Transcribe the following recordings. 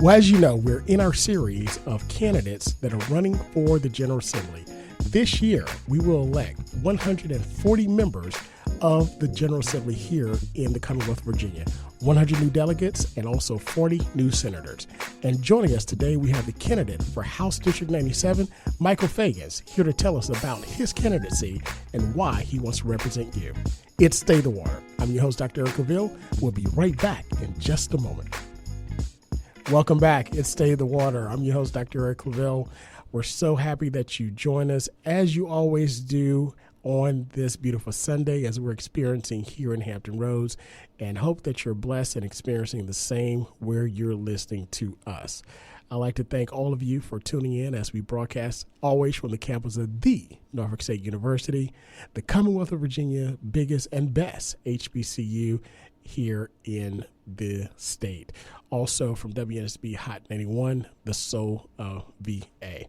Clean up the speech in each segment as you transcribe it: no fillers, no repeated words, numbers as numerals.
Well, as you know, we're in our series of candidates that are running for the General Assembly. This year, we will elect 140 members of the General Assembly here in the Commonwealth of Virginia, 100 new delegates and also 40 new senators. And joining us today, we have the candidate for House District 97, Michael Feggans, here to tell us about his candidacy and why he wants to represent you. It's Stay the Water. I'm your host, Dr. Eric Caville. We'll be right back in just a moment. Welcome back. It's Stay the Water. I'm your host, Dr. Eric Caville. We're so happy that you join us, as you always do, on this beautiful Sunday as we're experiencing here in Hampton Roads, and hope that you're blessed and experiencing the same where you're listening to us. I'd like to thank all of you for tuning in as we broadcast always from the campus of the Norfolk State University, the Commonwealth of Virginia, biggest and best HBCU here in the state. Also from WNSB Hot 91, the soul of VA.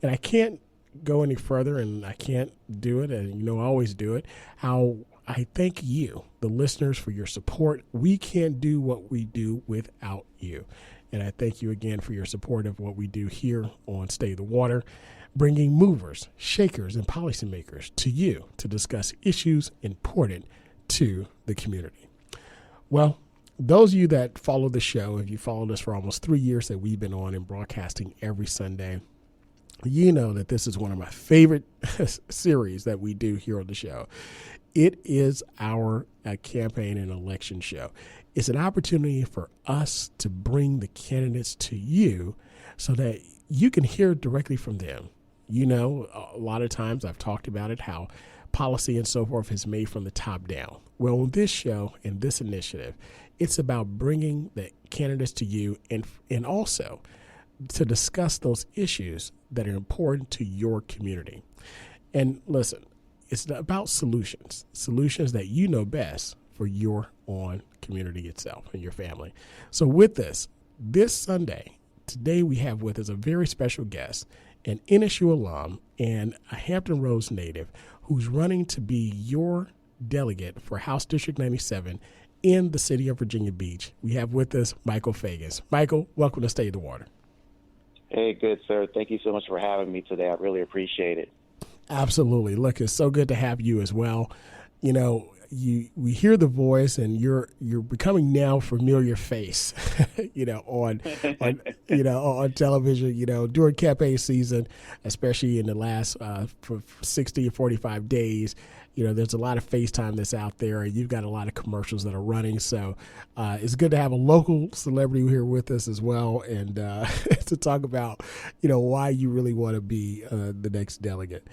And I can't go any further, and I can't do it, and I always do it, how I thank you, the listeners, for your support. We can't do what we do without you. And I thank you again for your support of what we do here on Stay the Water, bringing movers, shakers, and policymakers to you to discuss issues important to the community. Well, those of you that follow the show, if you followed us for almost 3 years that we've been on and broadcasting every Sunday, you know that this is one of my favorite series that we do here on the show. It is our campaign and election show. It's an opportunity for us to bring the candidates to you so that you can hear directly from them. You know, a lot of times I've talked about it, how policy and so forth is made from the top down. Well, on this show and this initiative, it's about bringing the candidates to you and also to discuss those issues that are important to your community. And listen, it's about solutions that you know best for your own community itself and your family. So with this Sunday, today we have with us a very special guest, an NSU alum and a Hampton Roads native who's running to be your delegate for House District 97 in the city of Virginia Beach. We have with us Michael Feggans. Michael, welcome to Stay the Water. Hey, good, sir. Thank you so much for having me today. I really appreciate it. Absolutely. Look, it's so good to have you as well. You know, we hear the voice, and you're becoming now a familiar face, on television, during campaign season, especially in the last for 60 or 45 days. There's a lot of FaceTime that's out there, and you've got a lot of commercials that are running. So it's good to have a local celebrity here with us as well, and to talk about, why you really want to be the next delegate.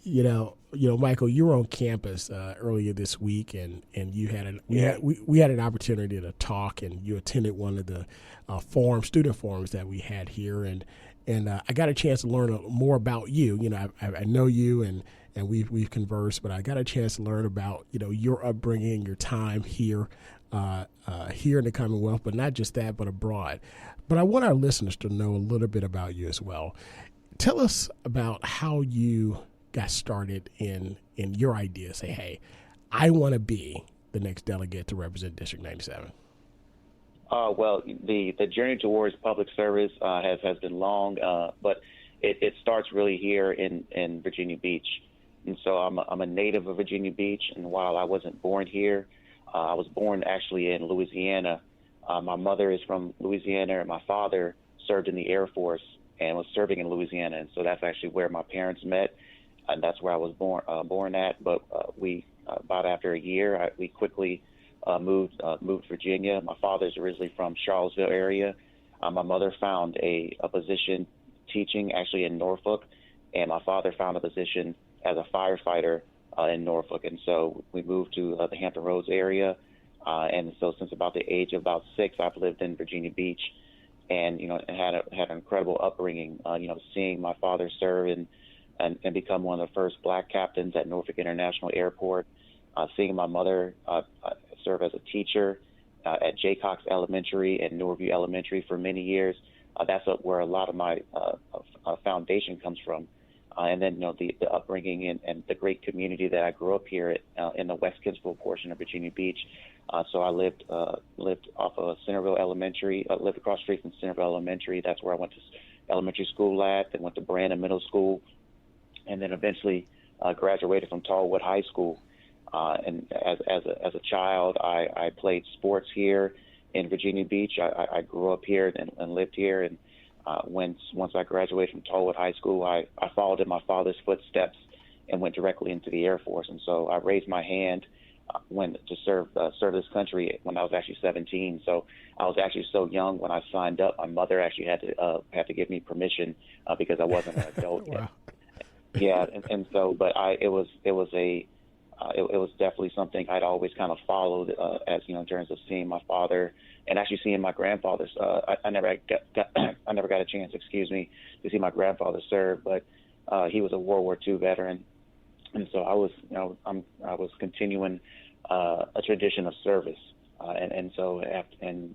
Michael, you were on campus earlier this week, and you had we had an opportunity to talk, and you attended one of the student forums that we had here, and I got a chance to learn more about you. I know you, and we've conversed, but I got a chance to learn about your upbringing, your time here in the Commonwealth, but not just that, but abroad. But I want our listeners to know a little bit about you as well. Tell us about how you got started in your idea. Say, hey, I want to be the next delegate to represent District 97. Well, the journey towards public service has been long, but it starts really here in Virginia Beach. And so I'm a native of Virginia Beach, and while I wasn't born here, I was born actually in Louisiana. My mother is from Louisiana, and my father served in the Air Force and was serving in Louisiana, and so that's actually where my parents met, and that's where I was born at. But we about after a year, we quickly moved to Virginia. My father's originally from Charlottesville area. My mother found a position teaching actually in Norfolk, and my father found a position as a firefighter in Norfolk. And so we moved to the Hampton Roads area. And so since about the age of about 6, I've lived in Virginia Beach, and had an incredible upbringing. Seeing my father serve and become one of the first black captains at Norfolk International Airport, seeing my mother serve as a teacher at Jaycox Elementary and Norview Elementary for many years. That's where a lot of my foundation comes from. And then, the upbringing and the great community that I grew up here in the West Kinsville portion of Virginia Beach. So I lived off of Centerville Elementary. Lived across the street from Centerville Elementary. That's where I went to elementary school at. Then went to Brandon Middle School, and then eventually graduated from Tallwood High School. And as a child, I played sports here in Virginia Beach. I grew up here and lived here. And once I graduated from Tallwood High School, I followed in my father's footsteps and went directly into the Air Force. And so I raised my hand when to serve this country when I was actually 17. So I was actually so young when I signed up. My mother actually had to give me permission because I wasn't an adult yet. Wow. Yeah, and so, but it was definitely something I'd always kind of followed as in terms of seeing my father and actually seeing my grandfather. I never got a chance, to see my grandfather serve, but he was a World War II veteran, and so I was continuing a tradition of service, and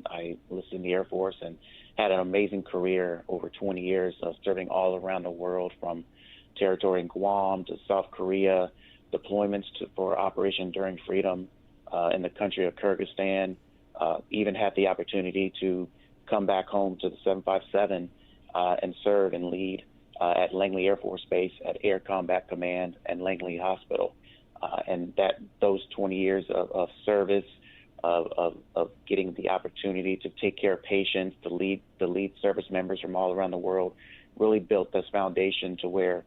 I enlisted in the Air Force and had an amazing career over 20 years of serving all around the world, from territory in Guam to South Korea, deployments for Operation Enduring Freedom in the country of Kyrgyzstan. Even had the opportunity to come back home to the 757 and serve and lead at Langley Air Force Base at Air Combat Command and Langley Hospital. And those 20 years of service, of getting the opportunity to take care of patients, to lead service members from all around the world, really built this foundation to where,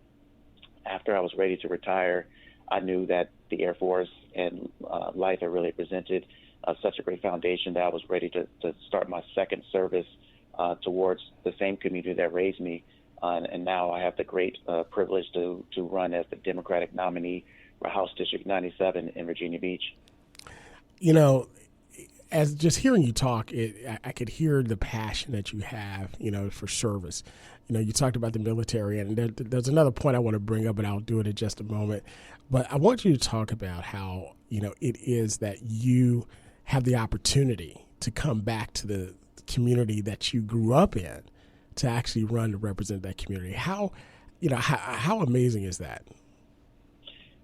after I was ready to retire, I knew that the Air Force and life had really presented such a great foundation that I was ready to start my second service towards the same community that raised me. And now I have the great privilege to run as the Democratic nominee for House District 97 in Virginia Beach. As just hearing you talk, I could hear the passion that you have, for service. You talked about the military, and there's another point I want to bring up, and I'll do it in just a moment. But I want you to talk about how, it is that you have the opportunity to come back to the community that you grew up in to actually run to represent that community. How amazing is that?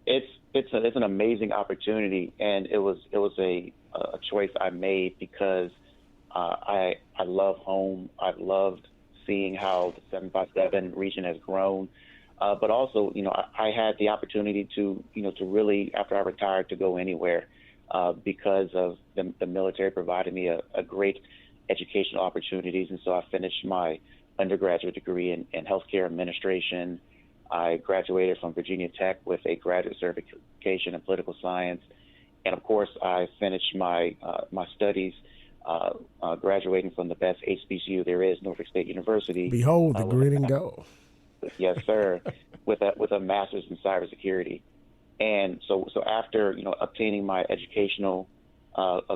It's an amazing opportunity, and it was a choice I made because I love home. I've loved seeing how the 757 region has grown, but also I had the opportunity to really, after I retired, to go anywhere because of the military provided me a great educational opportunities, and so I finished my undergraduate degree in healthcare administration. I graduated from Virginia Tech with a graduate certification in political science. And of course, I finished my studies graduating from the best HBCU there is, Norfolk State University. Behold, the green and gold. Yes, sir, with a master's in cybersecurity. And so after obtaining my educational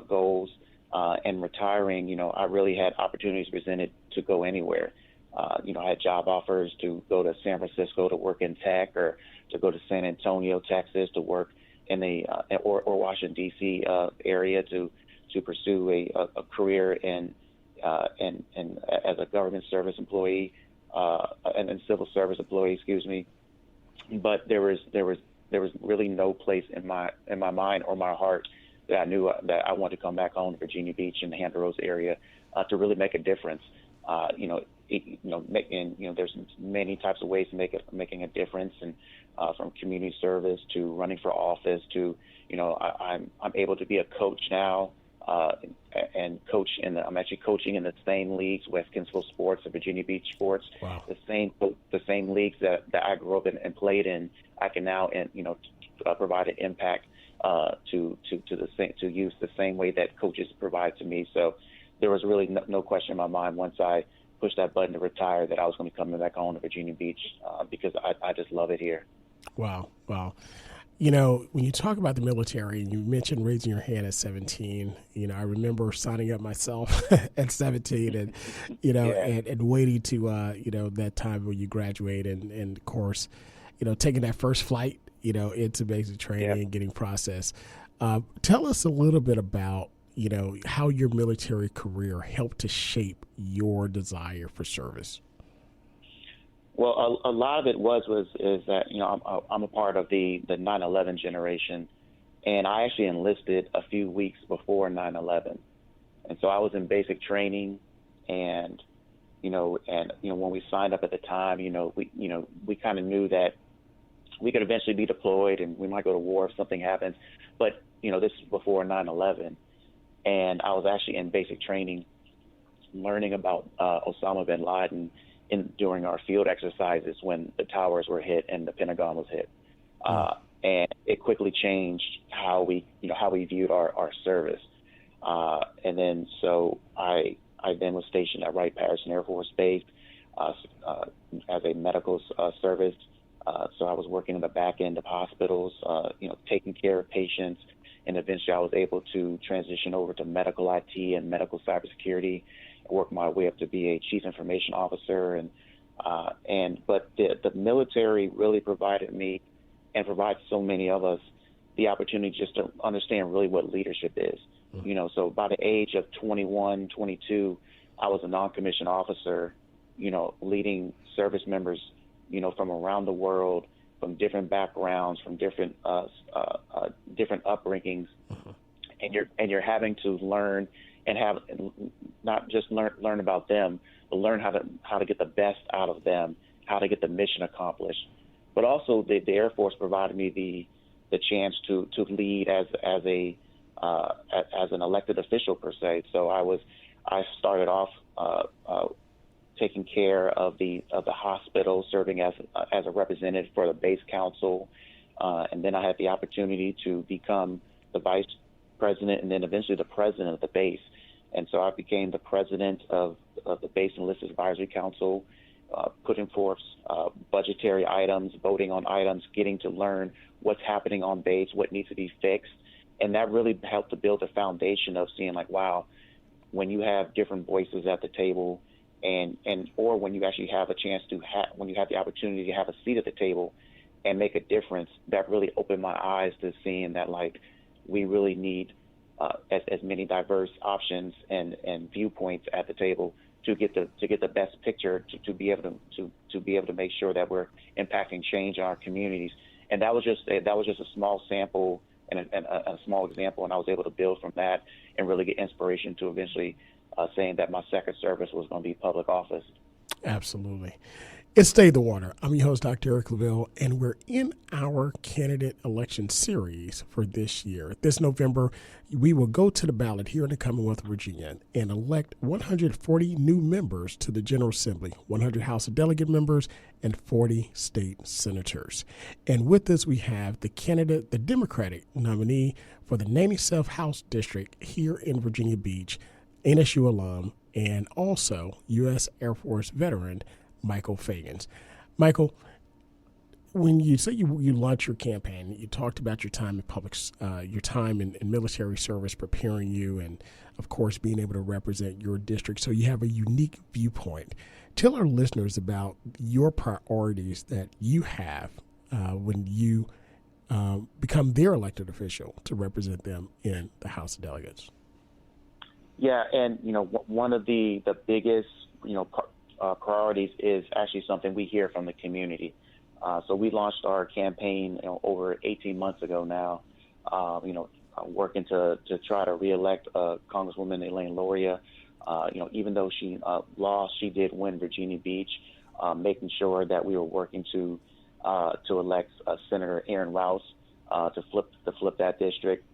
goals and retiring, I really had opportunities presented to go anywhere. I had job offers to go to San Francisco to work in tech, or to go to San Antonio, Texas, to work in the or Washington D.C. Area to pursue a career in as a government service employee and civil service employee, But there was really no place in my mind or my heart that I knew that I wanted to come back home to Virginia Beach and the Hampton Roads area to really make a difference. There's many types of ways to making a difference, and from community service to running for office to, I'm able to be a coach now, and I'm actually coaching in the same leagues, West Kinsville Sports and Virginia Beach Sports. Wow. The same leagues that I grew up in and played in. I can now, provide an impact to youth the same way that coaches provide to me. So there was really no question in my mind once I pushed that button to retire that I was going to be coming back home to Virginia Beach because I just love it here. Wow. When you talk about the military, and you mentioned raising your hand at 17, I remember signing up myself at 17 and, and waiting to, that time when you graduate and of course, taking that first flight, into basic training and getting processed. Tell us a little bit about, how your military career helped to shape your desire for service. Well, a lot of it is that I'm a part of the 9/11 generation, and I actually enlisted a few weeks before 9/11, and so I was in basic training, and when we signed up at the time, we kind of knew that we could eventually be deployed and we might go to war if something happens, but this is before 9/11, and I was actually in basic training, learning about Osama bin Laden during our field exercises when the towers were hit and the Pentagon was hit. And it quickly changed how we viewed our service. And then so I then was stationed at Wright-Patterson Air Force Base as a medical service. So I was working in the back end of hospitals, taking care of patients, and eventually I was able to transition over to medical IT and medical cybersecurity. I worked my way up to be a chief information officer, but the military really provided me and provides so many of us the opportunity just to understand really what leadership is. So by the age of 21, 22, I was a non-commissioned officer, leading service members, from around the world, from different backgrounds, from different upbringings, and you're having to learn and have not just learn about them, but learn how to get the best out of them, how to get the mission accomplished. But also the Air Force provided me the chance to lead as an elected official per se. So I started off taking care of the hospital, serving as a representative for the base council, and then I had the opportunity to become the vice president and then eventually the president of the base. And so I became the president of the Base Enlisted Advisory Council, putting forth budgetary items, voting on items, getting to learn what's happening on base, what needs to be fixed. And that really helped to build a foundation of seeing like, wow, when you have different voices at the table or when you actually have a chance when you have the opportunity to have a seat at the table and make a difference, that really opened my eyes to seeing that like we really need as many diverse options and viewpoints at the table to get the best picture to be able to make sure that we're impacting change in our communities. And that was just a small sample and a small example, and I was able to build from that and really get inspiration to eventually saying that my second service was going to be public office. Absolutely. It's Stay the Water. I'm your host, Dr. Eric LaVille, and we're in our candidate election series for this year. This November, we will go to the ballot here in the Commonwealth of Virginia and elect 140 new members to the General Assembly, 100 House of Delegate members, and 40 state senators. And with this, we have the Democratic nominee for the 97th House District here in Virginia Beach, NSU alum, and also U.S. Air Force veteran, Michael Feggans. Michael, when you say you launched your campaign, you talked about your time in your time in military service preparing you, and of course being able to represent your district. So you have a unique viewpoint. Tell our listeners about your priorities that you have when you become their elected official to represent them in the House of Delegates. Yeah, and one of the biggest priorities is actually something we hear from the community. So we launched our campaign over 18 months ago now, working to try to reelect Congresswoman Elaine Loria. Even though she lost, she did win Virginia Beach, making sure that we were working to elect Senator Aaron Rouse to flip that district.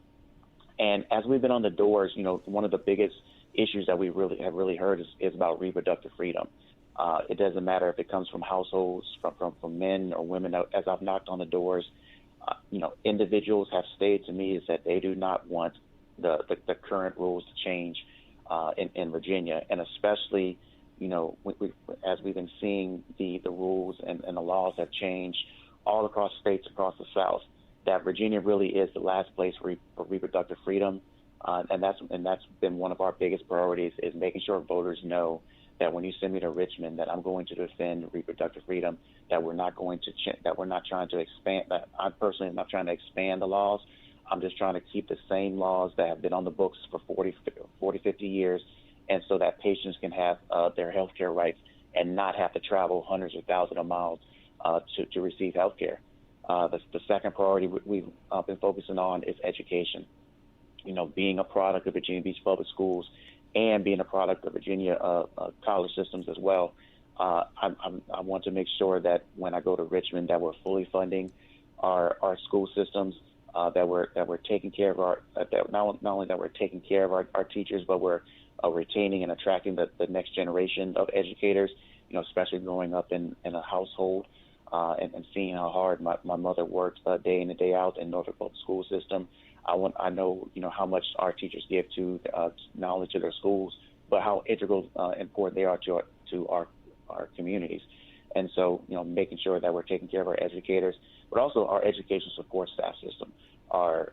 And as we've been on the doors, one of the biggest issues that we have really heard is about reproductive freedom. It doesn't matter if it comes from households, from men or women. As I've knocked on the doors, individuals have stated to me is that they do not want the current rules to change in Virginia, and especially, as we've been seeing the rules and the laws have changed all across states across the South, that Virginia really is the last place for reproductive freedom, and that's been one of our biggest priorities, is making sure voters know that when you send me to Richmond, that I'm going to defend reproductive freedom, that we're not going to that we're not trying to expand. That I personally am not trying to expand the laws. I'm just trying to keep the same laws that have been on the books for 40, 50 years, and so that patients can have their health care rights and not have to travel hundreds of thousands of miles to receive health care. The second priority we've been focusing on is education. Being a product of Virginia Beach Public Schools and being a product of Virginia college systems as well. I want to make sure that when I go to Richmond, that we're fully funding our school systems, that we're taking care of that not only that we're taking care of our teachers, but we're retaining and attracting the next generation of educators. Especially growing up in a household and seeing how hard my mother worked day in and day out in Norfolk Public School System. I know how much our teachers give to not only to their schools, but how integral important they are to our communities. And so, making sure that we're taking care of our educators, but also our education support staff system, our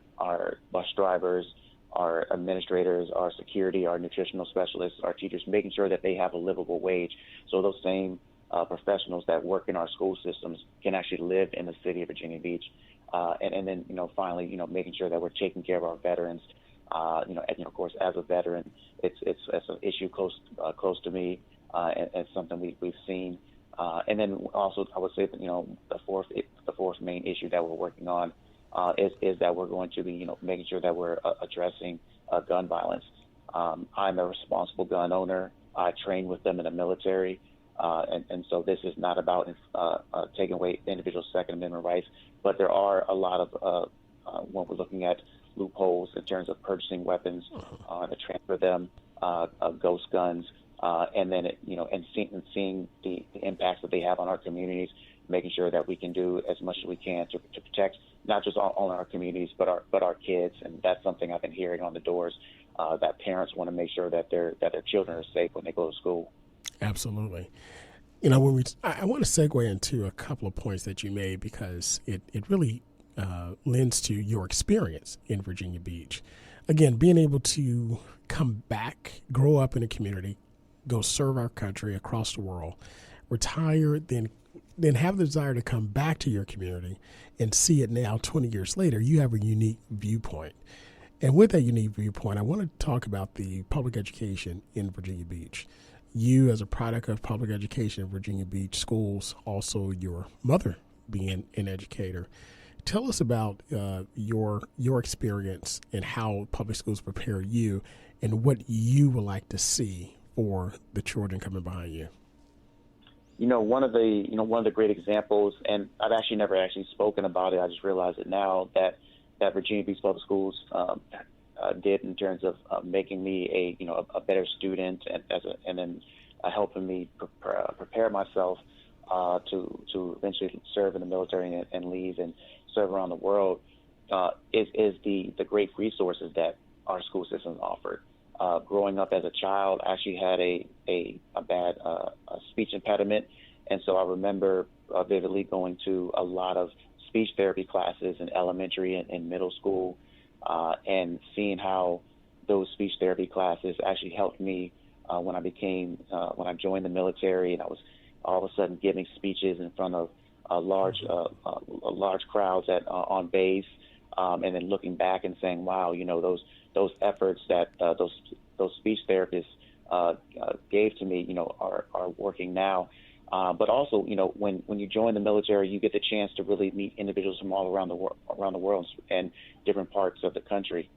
bus drivers, our administrators, our security, our nutritional specialists, our teachers, making sure that they have a livable wage. So those same professionals that work in our school systems can actually live in the city of Virginia Beach. And then, finally, making sure that we're taking care of our veterans. And, of course, as a veteran, it's an issue close to me, and something we've seen. And then also, I would say that, the fourth main issue that we're working on is that we're going to be, making sure that we're addressing gun violence. I'm a responsible gun owner. I train with them in the military. And so this is not about taking away individual Second Amendment rights, but there are a lot of, when we're looking at loopholes in terms of purchasing weapons, to transfer them, ghost guns, and then, and seeing the impacts that they have on our communities, making sure that we can do as much as we can to protect not just all our communities, but our kids. And that's something I've been hearing on the doors, that parents want to make sure that their children are safe when they go to school. Absolutely. I want to segue into a couple of points that you made, because it really lends to your experience in Virginia Beach. Again, being able to come back, grow up in a community, go serve our country across the world, retire, then have the desire to come back to your community and see it now 20 years later. You have a unique viewpoint. And with that unique viewpoint, I want to talk about the public education in Virginia Beach. You, as a product of public education in Virginia Beach schools, also your mother being an educator. Tell us about your experience and how public schools prepare you, and what you would like to see for the children coming behind you. One of the great examples, and I've actually never spoken about it. I just realized it now, that Virginia Beach Public Schools did in terms of making me a better student, and then helping me prepare myself to eventually serve in the military and leave and serve around the world, is the great resources that our school systems offered. Growing up as a child, I actually had a bad speech impediment, and so I remember vividly going to a lot of speech therapy classes in elementary and middle school, and seeing how those speech therapy classes actually helped me when I joined the military, and I was all of a sudden giving speeches in front of large crowds on base, and then looking back and saying, wow, those efforts that those speech therapists gave to me, are working now. But also, when you join the military, you get the chance to really meet individuals from all around the world and different parts of the country,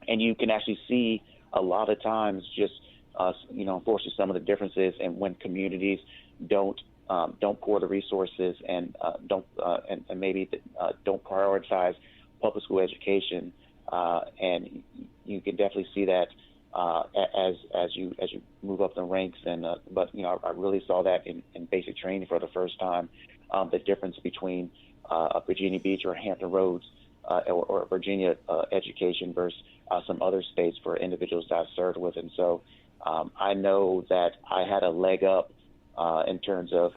and you can actually see a lot of times just unfortunately some of the differences, and when communities don't pour the resources and maybe don't prioritize public school education, and you can definitely see that as you move up the ranks. And but I really saw that in basic training for the first time, the difference between Virginia Beach or Hampton Roads or Virginia education versus some other states for individuals that I've served with. And so I know that I had a leg up in terms of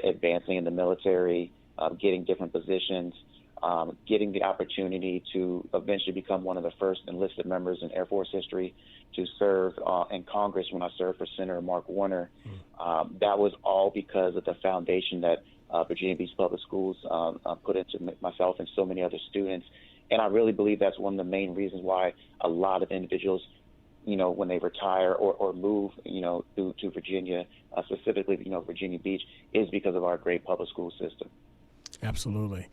advancing in the military, getting different positions, getting the opportunity to eventually become one of the first enlisted members in Air Force history to serve in Congress when I served for Senator Mark Warner. That was all because of the foundation that Virginia Beach Public Schools put into myself and so many other students. And I really believe that's one of the main reasons why a lot of individuals, when they retire or move, to Virginia, specifically, Virginia Beach, is because of our great public school system. Absolutely.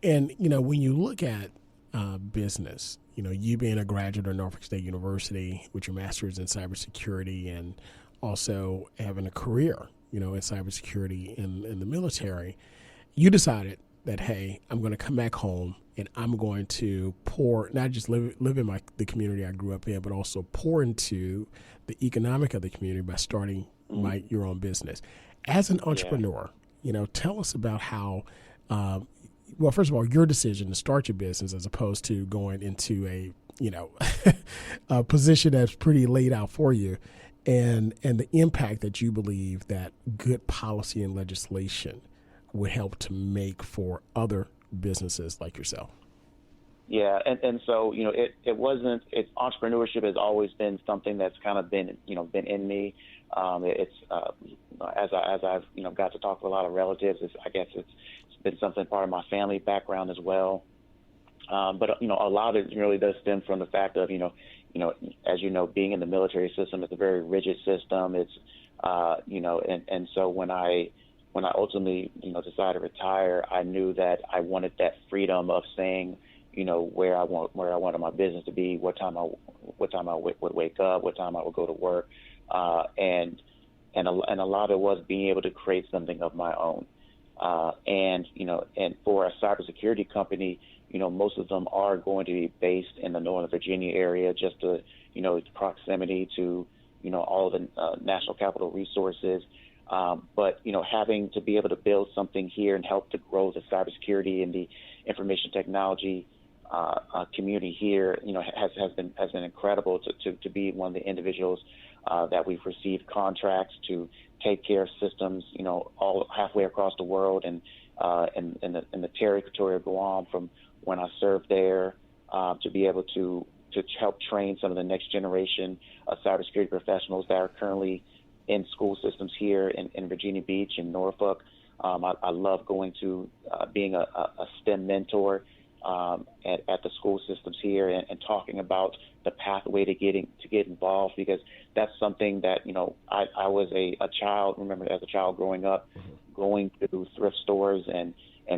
And, when you look at business, you being a graduate of Norfolk State University with your master's in cybersecurity and also having a career, in cybersecurity in the military, you decided that, hey, I'm going to come back home and I'm going to pour, not just live in the community I grew up in, but also pour into the economic of the community by starting your own business. As an entrepreneur, tell us about how, well, first of all, your decision to start your business as opposed to going into a, a position that's pretty laid out for you, and the impact that you believe that good policy and legislation would help to make for other businesses like yourself. Yeah, and so entrepreneurship has always been something that's kind of been in me. It's as I've got to talk to a lot of relatives. I guess it's been something part of my family background as well. But a lot of it really does stem from the fact of as being in the military system, it's a very rigid system. It's and so when I ultimately decided to retire, I knew that I wanted that freedom of saying where I wanted my business to be, what time I would wake up, what time I would go to work, and a lot of it was being able to create something of my own. And for a cybersecurity company, most of them are going to be based in the Northern Virginia area, just to proximity to all the national capital resources. But having to be able to build something here and help to grow the cybersecurity and the information technology community here, has been incredible to be one of the individuals that we've received contracts to take care of systems, all halfway across the world, and in the territory of Guam from when I served there, to be able to help train some of the next generation of cybersecurity professionals that are currently in school systems here in Virginia Beach and Norfolk. I love going to being a STEM mentor at the school systems here and talking about the pathway to get involved, because that's something that I was a child. Remember, as a child growing up, going to thrift stores and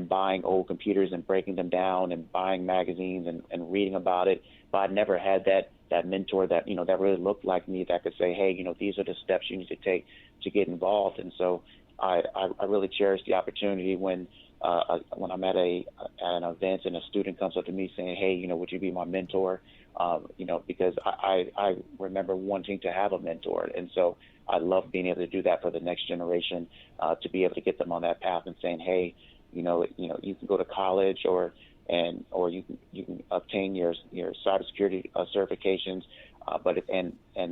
buying old computers and breaking them down and buying magazines and reading about it. But I never had that mentor that that really looked like me, that could say, hey, these are the steps you need to take to get involved. And so I really cherish the opportunity when I'm at an event and a student comes up to me saying, hey, would you be my mentor? Because I remember wanting to have a mentor. And so I love being able to do that for the next generation, to be able to get them on that path and saying, hey, you can go to college or you can obtain your cybersecurity certifications, but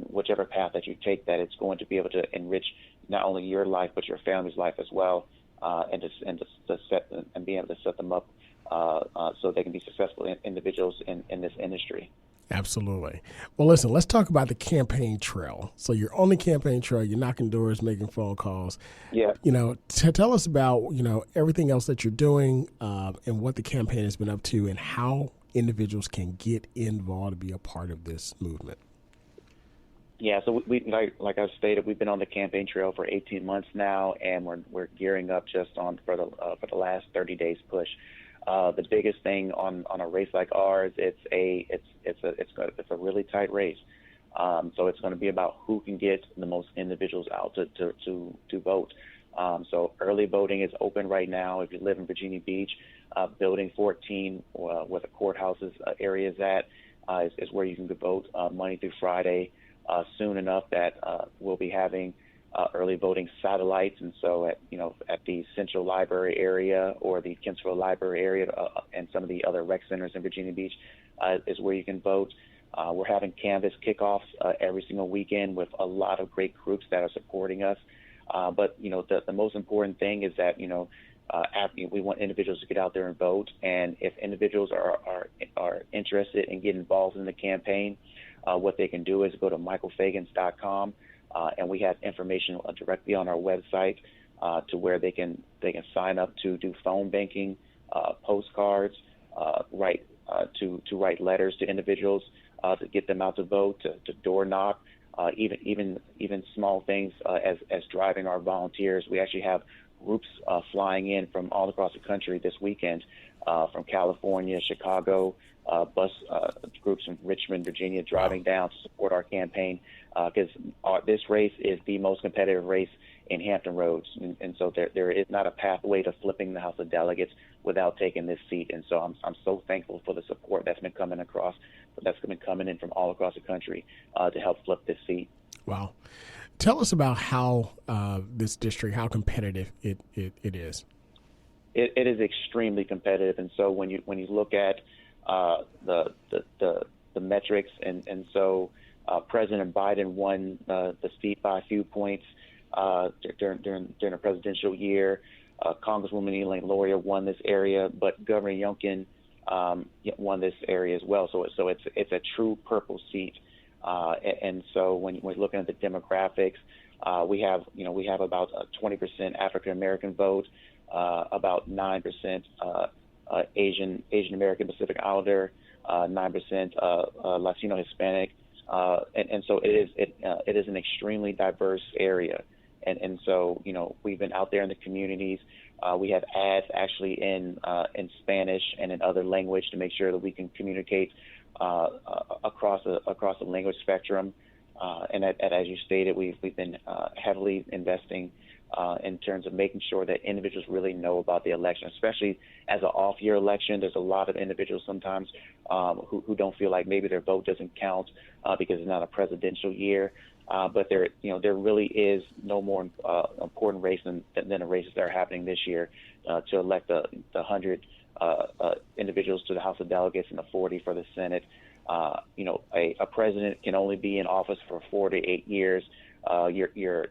whichever path that you take, that it's going to be able to enrich not only your life but your family's life as well, and be able to set them up so they can be successful individuals in this industry. Absolutely. Well, listen, let's talk about the campaign trail. So you're on the campaign trail, you're knocking doors, making phone calls. Yeah. Tell us about, everything else that you're doing, and what the campaign has been up to and how individuals can get involved to be a part of this movement. Yeah, so we like I stated, we've been on the campaign trail for 18 months now, and we're gearing up just for the last 30 days push. The biggest thing on a race like ours, it's a really tight race. So it's going to be about who can get the most individuals out to vote. So early voting is open right now. If you live in Virginia Beach, Building 14, where the courthouses area is at, is where you can vote Monday through Friday. Soon enough that we'll be having early voting satellites, and so at the Central Library area or the Kensville Library area, and some of the other rec centers in Virginia Beach is where you can vote. We're having Canvas kickoffs every single weekend with a lot of great groups that are supporting us. But the most important thing is that we want individuals to get out there and vote. And if individuals are interested in getting involved in the campaign, what they can do is go to michaelfeggans.com. And we have information directly on our website to where they can sign up to do phone banking, postcards, write letters to individuals to get them out to vote, to door knock, even small things as driving our volunteers. We actually have groups flying in from all across the country this weekend, from California, Chicago, bus groups from Richmond, Virginia, driving down to support our campaign, because this race is the most competitive race in Hampton Roads, and so there is not a pathway to flipping the House of Delegates without taking this seat. And so I'm so thankful for the support that's been coming in from all across the country to help flip this seat. Wow. Tell us about how this district, how competitive it is. It is extremely competitive, and so when you look at the metrics, and so President Biden won the seat by a few points during a presidential year. Congresswoman Elaine Loria won this area, but Governor Youngkin won this area as well. So it's a true purple seat, and so when we're looking at the demographics, we have about a 20% African American vote, about 9% Asian American Pacific Islander, 9% Latino Hispanic, and so it is an extremely diverse area. And so, we've been out there in the communities. We have ads actually in Spanish and in other language to make sure that we can communicate across the language spectrum. And as you stated, we've been heavily investing in terms of making sure that individuals really know about the election, especially as an off-year election. There's a lot of individuals sometimes who don't feel like maybe their vote doesn't count because it's not a presidential year. But there really is no more important race than the races that are happening this year to elect the 100 individuals to the House of Delegates and the 40 for the Senate. A president can only be in office for 4 to 8 years. Your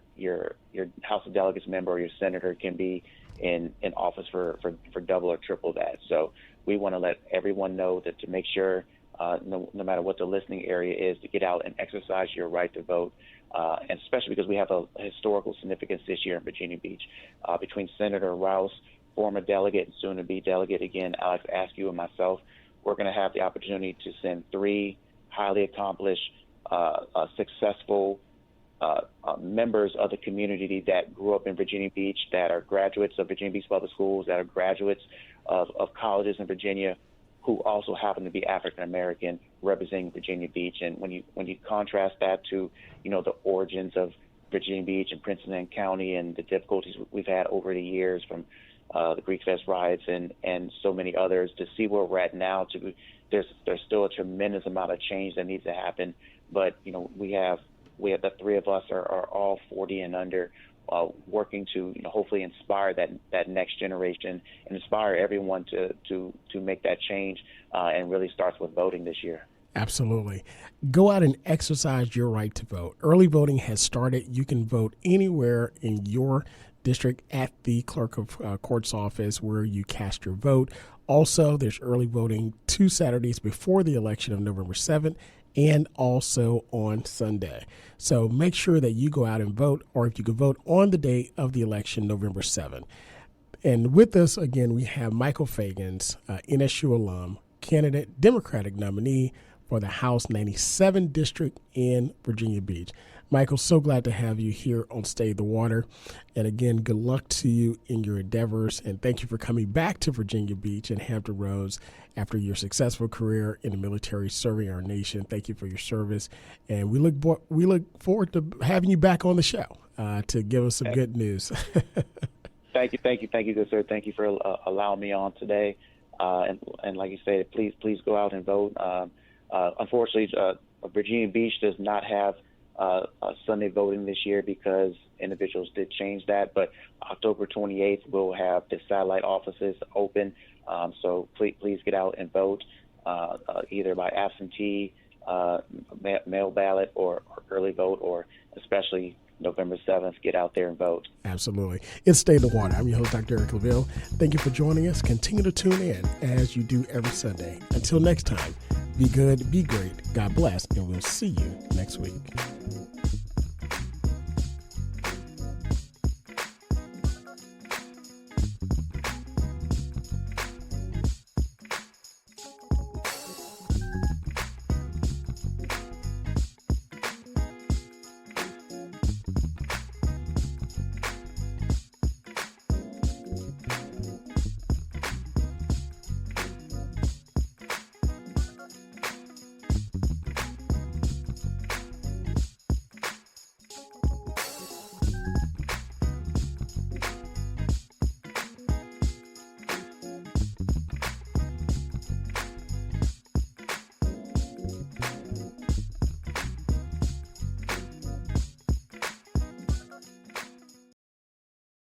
House of Delegates member or your senator can be in office for double or triple that. So we want to let everyone know that to make sure, no matter what the listening area is, to get out and exercise your right to vote, and especially because we have a historical significance this year in Virginia Beach. Between Senator Rouse, former delegate and soon-to-be delegate again, Alex Askew, and myself, we're going to have the opportunity to send 3 highly accomplished, successful members of the community that grew up in Virginia Beach, that are graduates of Virginia Beach Public Schools, that are graduates of colleges in Virginia, who also happen to be African American, representing Virginia Beach. And when you contrast that to the origins of Virginia Beach and Prince William County and the difficulties we've had over the years from the Greek Fest riots and so many others, to see where we're at now, there's still a tremendous amount of change that needs to happen. But we have the 3 of us are all 40 and under, working to hopefully inspire that next generation and inspire everyone to make that change, and really starts with voting this year. Absolutely. Go out and exercise your right to vote. Early voting has started. You can vote anywhere in your district at the clerk of court's office where you cast your vote. Also, there's early voting 2 Saturdays before the election of November 7th and also on Sunday. So make sure that you go out and vote, or if you can vote on the day of the election, November 7th. And with us again, we have Michael Feggans, NSU alum, candidate, Democratic nominee for the House 97 District in Virginia Beach. Michael, so glad to have you here on Stay the Water. And again, good luck to you in your endeavors. And thank you for coming back to Virginia Beach and Hampton Roads after your successful career in the military serving our nation. Thank you for your service. And we look forward to having you back on the show to give us some good news. Thank you, good sir. Thank you for allowing me on today. And like you said, please go out and vote. Unfortunately, Virginia Beach does not have Sunday voting this year because individuals did change that. But October 28th, we'll have the satellite offices open. So please get out and vote, either by absentee, mail ballot, or early vote, or especially November 7th, get out there and vote. Absolutely. It's Stay the Water. I'm your host, Dr. Eric LaVille. Thank you for joining us. Continue to tune in as you do every Sunday. Until next time, be good, be great, God bless, and we'll see you next week.